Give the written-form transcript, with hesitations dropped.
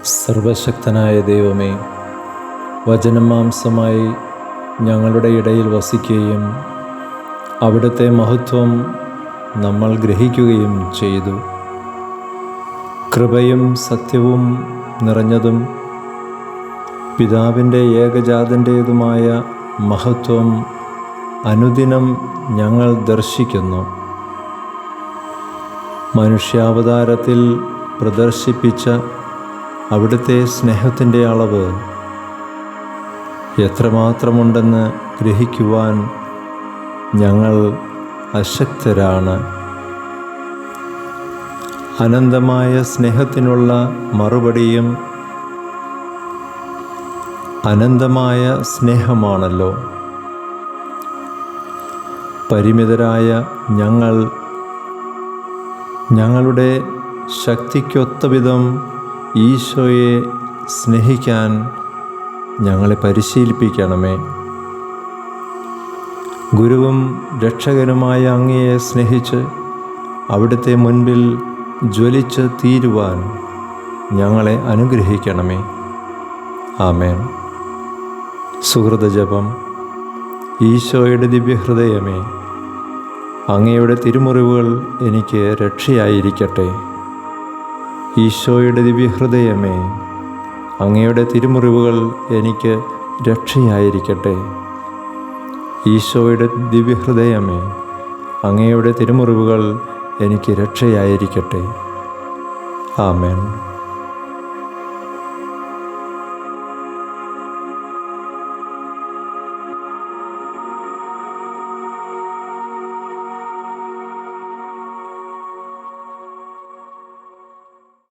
സർവശക്തനായ ദൈവമേ, വചനം മാംസമായി ഞങ്ങളുടെ ഇടയിൽ വസിക്കുകയും അവിടുത്തെ മഹത്വം നമ്മൾ ഗ്രഹിക്കുകയും ചെയ്തു. കൃപയും സത്യവും നിറഞ്ഞതും പിതാവിൻ്റെ ഏകജാതൻ്റേതുമായ മഹത്വം അനുദിനം ഞങ്ങൾ ദർശിക്കുന്നു. മനുഷ്യാവതാരത്തിൽ പ്രദർശിപ്പിച്ച അവിടുത്തെ സ്നേഹത്തിൻ്റെ അളവ് എത്രമാത്രമുണ്ടെന്ന് ഗ്രഹിക്കുവാൻ ഞങ്ങൾ അശക്തരാണ്. അനന്തമായ സ്നേഹത്തിനുള്ള മറുപടിയും അനന്തമായ സ്നേഹമാണല്ലോ. പരിമിതരായ ഞങ്ങളുടെ ശക്തിക്കൊത്തവിധം ഈശോയെ സ്നേഹിക്കാൻ ഞങ്ങളെ പരിശീലിപ്പിക്കണമേ. ഗുരുവും രക്ഷകനുമായ അങ്ങയെ സ്നേഹിച്ച് അവിടുത്തെ മുൻപിൽ ജ്വലിച്ച് തീരുവാൻ ഞങ്ങളെ അനുഗ്രഹിക്കണമേ. ആമേൻ. സുഹൃതജപം. ഈശോയുടെ ദിവ്യഹൃദയമേ, അങ്ങയുടെ തിരുമുറിവുകൾ എനിക്ക് രക്ഷയായിരിക്കട്ടെ. ഈശോയുടെ ദിവ്യഹൃദയമേ, അങ്ങയുടെ തിരുമുറിവുകൾ എനിക്ക് രക്ഷയായിരിക്കട്ടെ. ഈശോയുടെ ദിവ്യഹൃദയമേ, അങ്ങയുടെ തിരുമുറിവുകൾ എനിക്ക് രക്ഷയായിരിക്കട്ടെ. ആമേൻ.